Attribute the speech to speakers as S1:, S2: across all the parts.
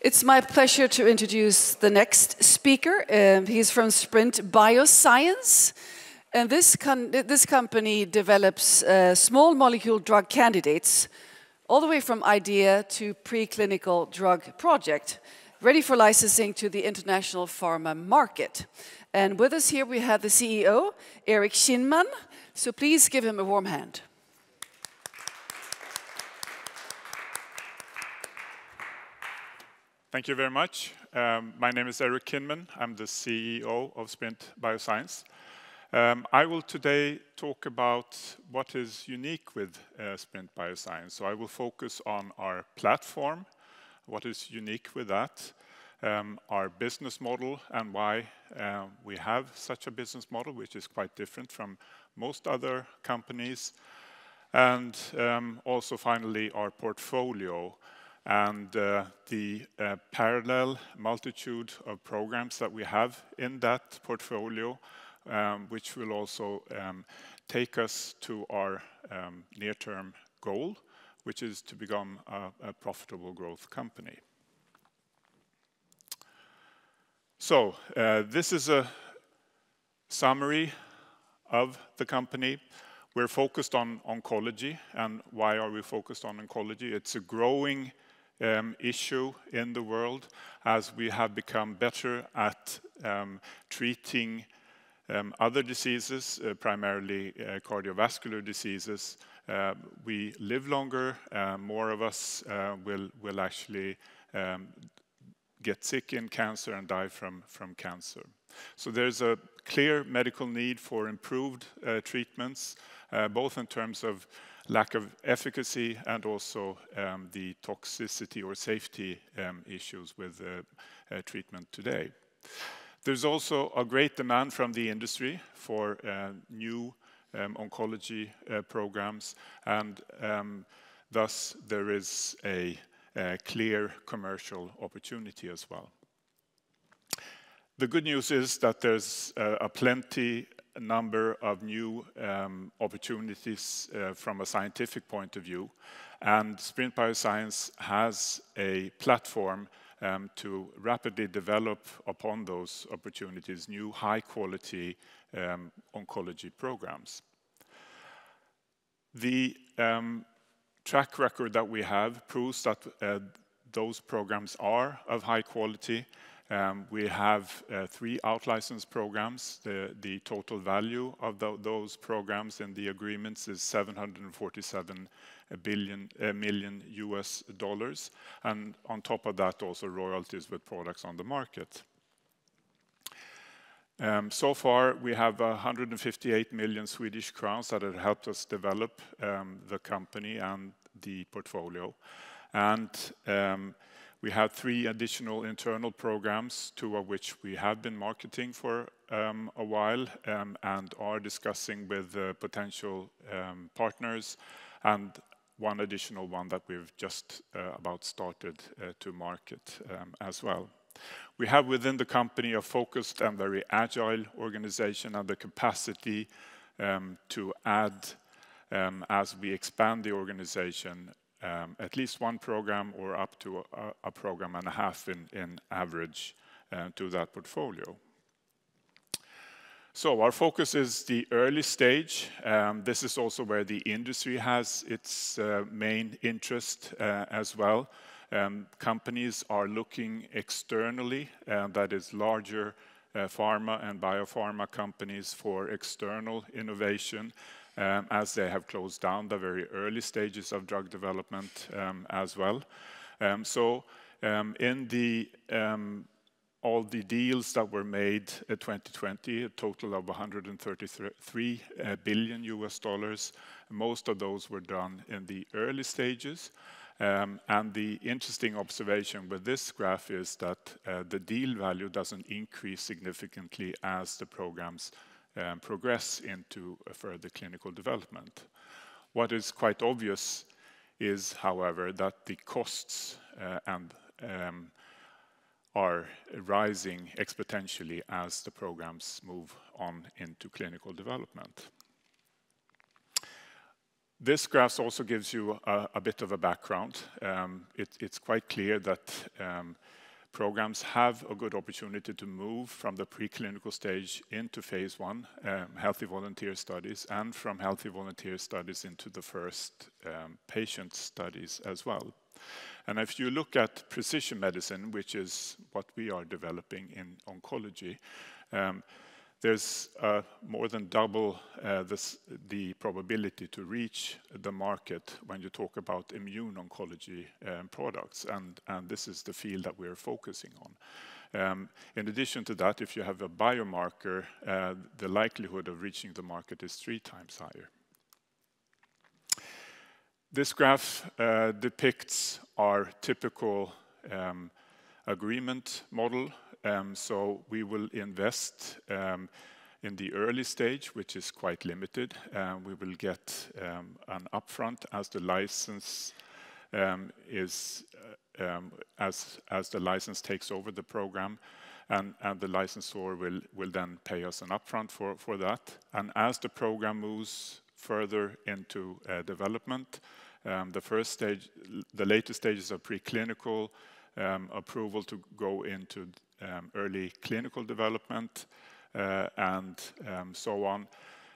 S1: It's my pleasure to introduce the next speaker. He's from Sprint Bioscience. And this company develops small molecule drug candidates all the way from idea to preclinical drug project, ready for licensing to the international pharma market. And with us here we have the CEO, Erik Kinnman. So please give him a warm hand.
S2: Thank you very much. My name is Erik Kinnman. I'm the CEO of Sprint Bioscience. I will today talk about what is unique with Sprint Bioscience. So I will focus on our platform, what is unique with that, our business model and why we have such a business model, which is quite different from most other companies, and also finally our portfolio and the parallel multitude of programs that we have in that portfolio, which will also take us to our near-term goal, which is to become a profitable growth company. So this is a summary of the company. We're focused on oncology. And why are we focused on oncology? It's a growing issue in the world as we have become better at treating other diseases, primarily cardiovascular diseases. We live longer. More of us will actually get sick in cancer and die from cancer. So there's a clear medical need for improved treatments, both in terms of lack of efficacy and also the toxicity or safety issues with treatment today. There's also a great demand from the industry for new oncology programs, and thus there is a clear commercial opportunity as well. The good news is that there's a plenty number of new opportunities from a scientific point of view, and Sprint Bioscience has a platform to rapidly develop upon those opportunities new high-quality oncology programs. The track record that we have proves that those programs are of high quality. We have 3 out-licensed programs. The total value of those programs in the agreements is $747 million US dollars, and on top of that also royalties with products on the market. So far we have 158 million Swedish crowns that have helped us develop the company and the portfolio, and we have 3 additional internal programs, 2 of which we have been marketing for a while and are discussing with potential partners, and 1 additional one that we've just about started to market as well. We have within the company a focused and very agile organization and the capacity to add, as we expand the organization, at least 1 program or up to a program and a half in average to that portfolio. So our focus is the early stage. This is also where the industry has its main interest as well. Companies are looking externally, that is larger pharma and biopharma companies, for external innovation, as they have closed down the very early stages of drug development as well. In the all the deals that were made in 2020, a total of 133 billion US dollars, most of those were done in the early stages. And the interesting observation with this graph is that the deal value doesn't increase significantly as the programs progress into a further clinical development. What is quite obvious is, however, that the costs are rising exponentially as the programs move on into clinical development. This graph also gives you a bit of a background. It's quite clear that programs have a good opportunity to move from the preclinical stage into phase 1, healthy volunteer studies, and from healthy volunteer studies into the first patient studies as well. And if you look at precision medicine, which is what we are developing in oncology, there's more than double the probability to reach the market when you talk about immune oncology products, and this is the field that we're focusing on. In addition to that, if you have a biomarker, the likelihood of reaching the market is 3 times higher. This graph depicts our typical agreement model. So we will invest in the early stage, which is quite limited. We will get an upfront as the license as the license takes over the program, and the licensor will then pay us an upfront for that. And as the program moves further into development, the first stage, the later stages of preclinical approval to go into early clinical development and so on.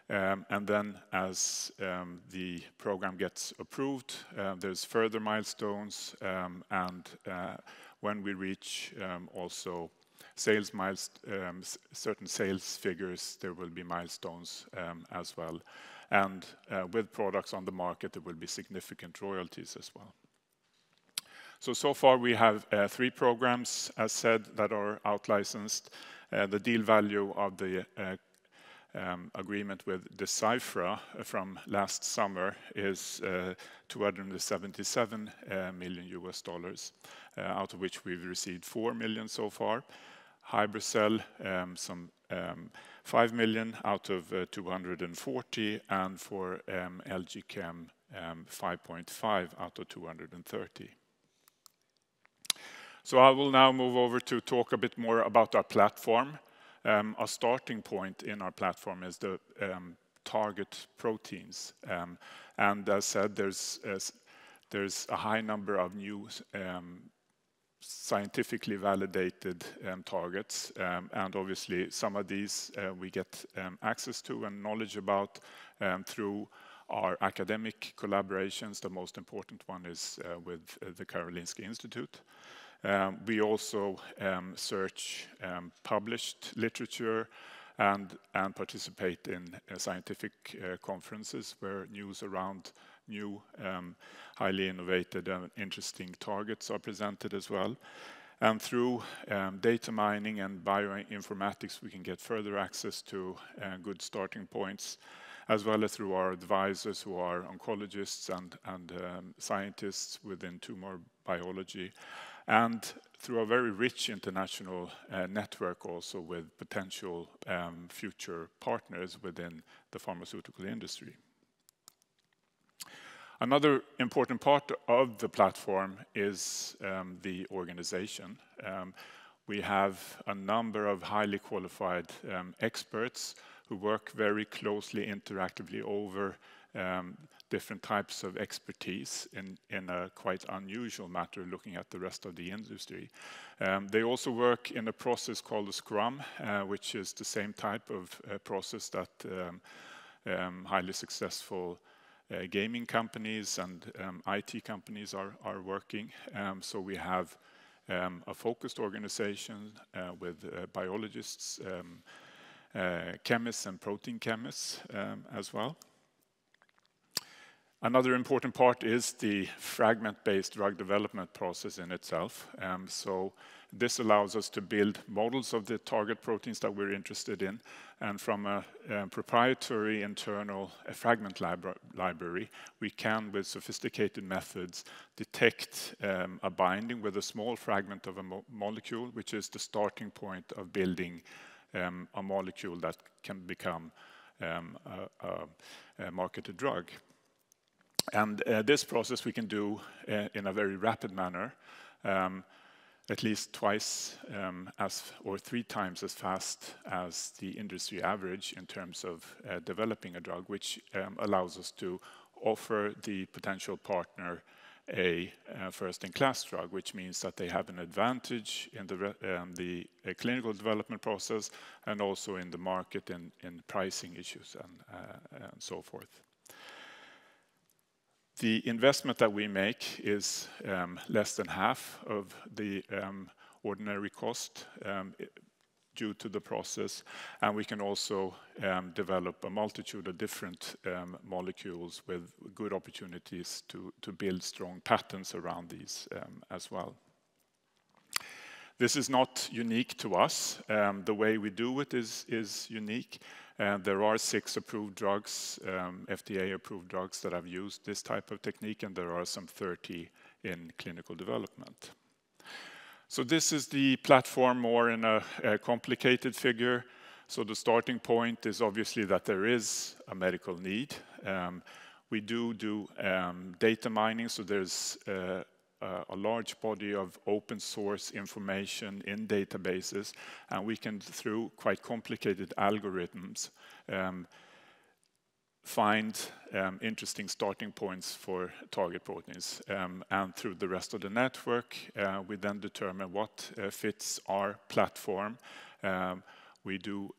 S2: And then as the program gets approved, there's further milestones, and when we reach also certain sales figures, there will be milestones as well. And with products on the market, there will be significant royalties as well. So far we have 3 programs, as said, that are out-licensed. The deal value of the agreement with Deciphera from last summer is $277 million US, out of which we've received $4 million so far. Hybricel, some 5 million out of 240, and for LG Chem, 5.5 out of 230. So I will now move over to talk a bit more about our platform. A starting point in our platform is the target proteins. And as said, there's a high number of new scientifically validated targets. And obviously some of these we get access to and knowledge about through our academic collaborations. The most important one is with the Karolinska Institute. We also search published literature and participate in scientific conferences where news around new, highly innovative and interesting targets are presented as well. And through data mining and bioinformatics, we can get further access to good starting points, as well as through our advisors who are oncologists and scientists within tumor biology, and through a very rich international network also with potential future partners within the pharmaceutical industry. Another important part of the platform is the organization. We have a number of highly qualified experts who work very closely, interactively over different types of expertise in a quite unusual matter looking at the rest of the industry. They also work in a process called a Scrum, which is the same type of process that highly successful gaming companies and IT companies are working. So we have a focused organization with biologists, chemists and protein chemists as well. Another important part is the fragment-based drug development process in itself. So this allows us to build models of the target proteins that we're interested in, and from a proprietary internal fragment library, we can, with sophisticated methods, detect a binding with a small fragment of a molecule, which is the starting point of building a molecule that can become a marketed drug. And this process we can do in a very rapid manner, at least twice or 3 times as fast as the industry average in terms of developing a drug, which allows us to offer the potential partner a first-in-class drug, which means that they have an advantage in the clinical development process and also in the market in pricing issues and so forth. The investment that we make is less than half of the ordinary cost due to the process, and we can also develop a multitude of different molecules with good opportunities to build strong patents around these as well. This is not unique to us. The way we do it is unique. There are 6 approved drugs, FDA-approved drugs that have used this type of technique, and there are some 30 in clinical development. So this is the platform more in a complicated figure. So the starting point is obviously that there is a medical need. We do data mining, so there's a large body of open source information in databases, and we can, through quite complicated algorithms, find interesting starting points for target proteins. And through the rest of the network, we then determine what fits our platform. We do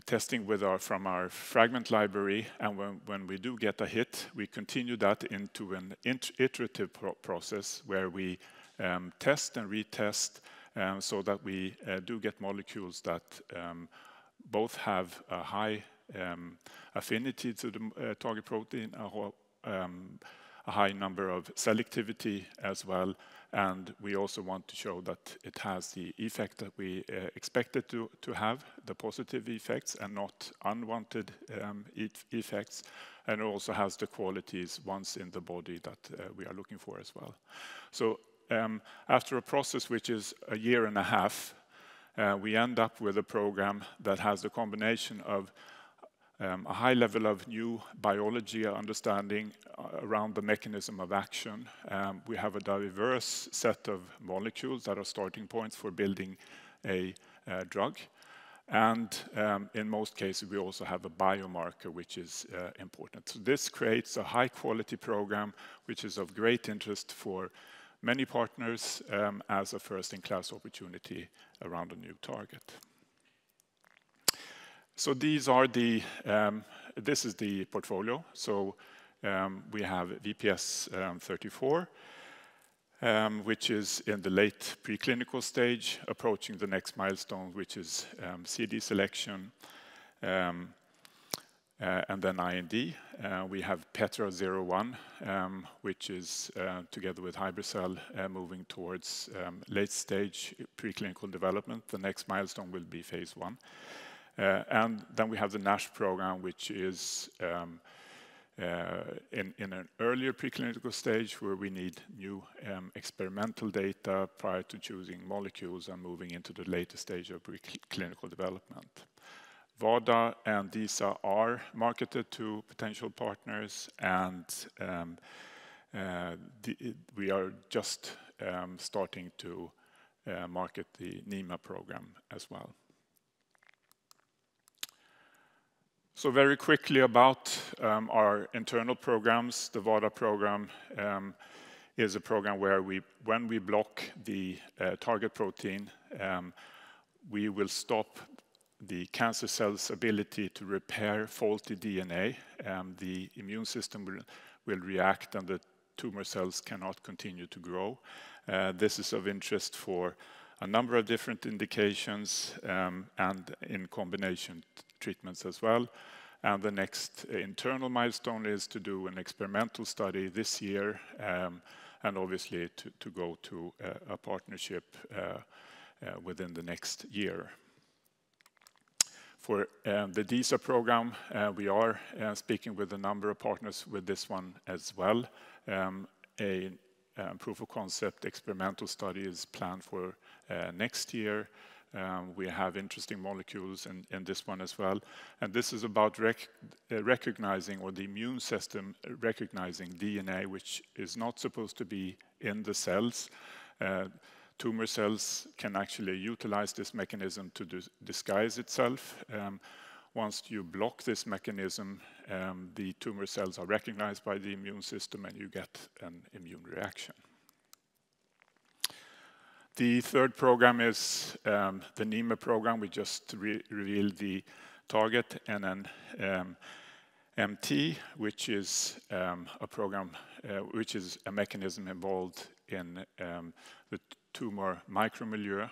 S2: testing from our fragment library, and when we do get a hit, we continue that into an iterative process where we test and retest so that we do get molecules that both have a high affinity to the target protein, a high number of selectivity as well, and we also want to show that it has the effect that we expect it to have, the positive effects and not unwanted effects, and it also has the qualities once in the body that we are looking for as well. So after a process which is 1.5 years, we end up with a program that has the combination of a high level of new biology understanding around the mechanism of action. We have a diverse set of molecules that are starting points for building a drug. And in most cases, we also have a biomarker, which is important. So this creates a high quality program, which is of great interest for many partners as a first-in-class opportunity around a new target. So these are this is the portfolio. So we have VPS 34, which is in the late preclinical stage, approaching the next milestone, which is CD selection, and then IND. We have Petra 01, which is together with Hybricel moving towards late stage preclinical development. The next milestone will be phase 1. And then we have the NASH program, which is in an earlier preclinical stage where we need new experimental data prior to choosing molecules and moving into the later stage of preclinical development. VADA and DISA are marketed to potential partners, and we are just starting to market the NEMA program as well. So very quickly about our internal programs. The VADA program is a program where when we block the target protein, we will stop the cancer cell's ability to repair faulty DNA. The immune system will react and the tumor cells cannot continue to grow. This is of interest for a number of different indications and in combination treatments as well. And the next internal milestone is to do an experimental study this year, and obviously to go to a partnership within the next year. For the DISA program, we are speaking with a number of partners with this one as well. A proof of concept experimental study is planned for next year. We have interesting molecules in this one as well. And this is about recognizing, or the immune system recognizing DNA, which is not supposed to be in the cells. Tumor cells can actually utilize this mechanism to disguise itself, once you block this mechanism, the tumor cells are recognized by the immune system and you get an immune reaction. The third program is the NEMA program. We just revealed the target, and then MT, which is a program, which is a mechanism involved in the tumor micromilieu,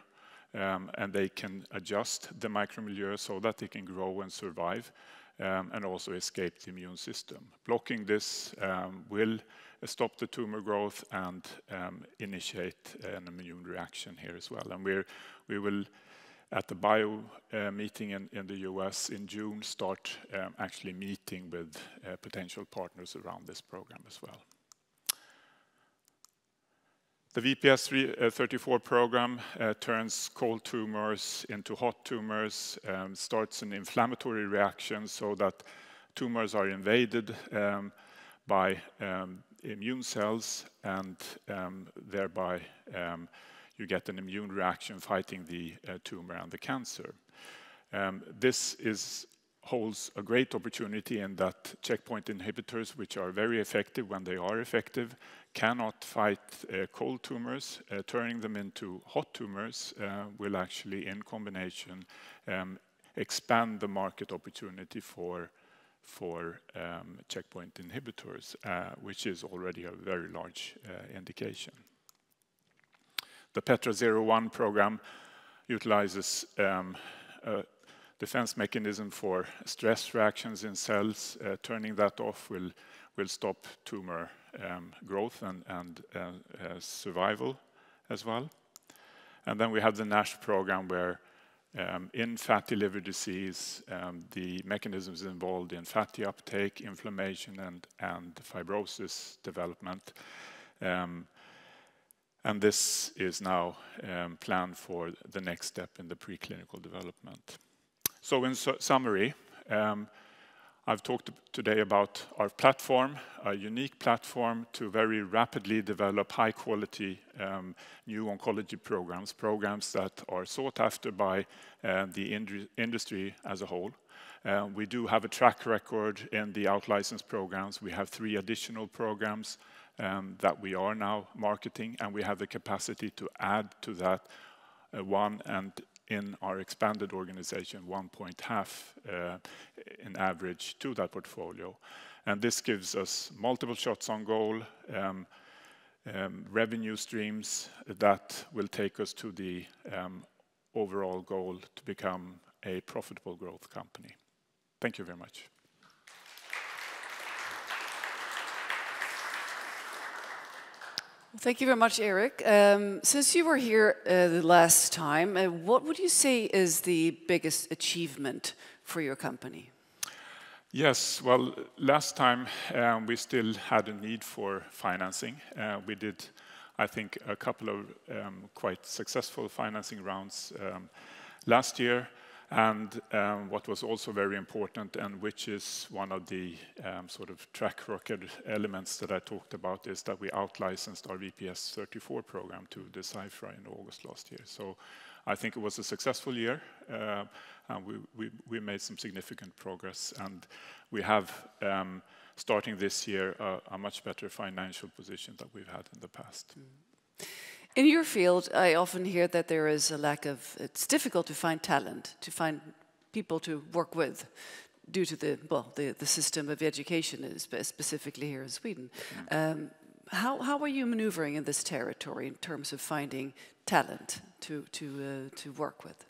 S2: and they can adjust the micromilieu so that they can grow and survive, and also escape the immune system. Blocking this will stop the tumor growth and initiate an immune reaction here as well. And we will, at the Bio meeting in the US in June, start actually meeting with potential partners around this program as well. The VPS-34 program turns cold tumors into hot tumors, starts an inflammatory reaction so that tumors are invaded by immune cells, and thereby you get an immune reaction fighting the tumor and the cancer. This holds a great opportunity in that checkpoint inhibitors, which are very effective when they are effective, cannot fight cold tumors. Turning them into hot tumors will actually, in combination, expand the market opportunity for checkpoint inhibitors, which is already a very large indication. The Petra-01 program utilizes a defense mechanism for stress reactions in cells. Turning that off will stop tumor growth and survival as well. And then we have the NASH program, where in fatty liver disease, the mechanisms involved in fatty uptake, inflammation, and fibrosis development. And this is now planned for the next step in the preclinical development. So in summary, I've talked today about our platform, a unique platform to very rapidly develop high-quality new oncology programs that are sought after by the industry as a whole. We do have a track record in the out-license programs. We have 3 additional programs that we are now marketing, and we have the capacity to add to that one, and in our expanded organization, 1.5 in average to that portfolio. And this gives us multiple shots on goal, revenue streams that will take us to the overall goal to become a profitable growth company. Thank you very much.
S1: Thank you very much, Eric. Since you were here the last time, what would you say is the biggest achievement for your company?
S2: Yes, well, last time we still had a need for financing. We did, I think, a couple of quite successful financing rounds last year. And what was also very important, and which is one of the sort of track record elements that I talked about, is that we out-licensed our VPS-34 program to Decipher in August last year. So I think it was a successful year, and we made some significant progress. And we have, starting this year, a much better financial position than we've had in the past.
S1: In your field, I often hear that there is a lack of, it's difficult to find talent, to find people to work with, due to the system of education, specifically here in Sweden. How are you maneuvering in this territory in terms of finding talent to work with?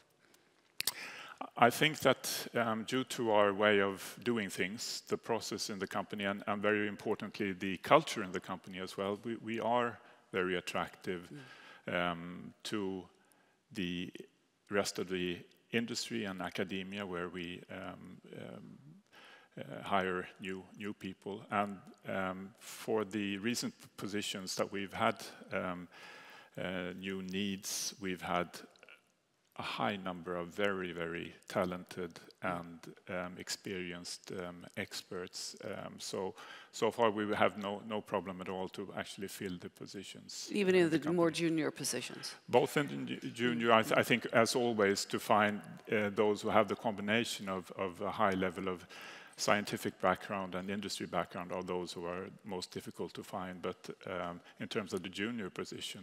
S2: I think that due to our way of doing things, the process in the company, and very importantly, the culture in the company as well, we are very attractive to the rest of the industry and academia, where we hire new people. And for the recent positions that we've had new needs, we've had a high number of very, very talented and experienced experts. So far we have no problem at all to actually fill the positions.
S1: Even in the more junior positions?
S2: Both in the junior, I think, as always, to find those who have the combination of a high level of scientific background and industry background are those who are most difficult to find. But in terms of the junior position,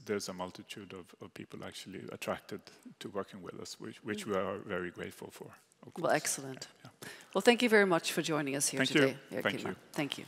S2: there's a multitude of people actually attracted to working with us, which we are very grateful for.
S1: Well, excellent. Yeah. Well, thank you very much for joining us here today.
S2: Thank you.
S1: Thank you.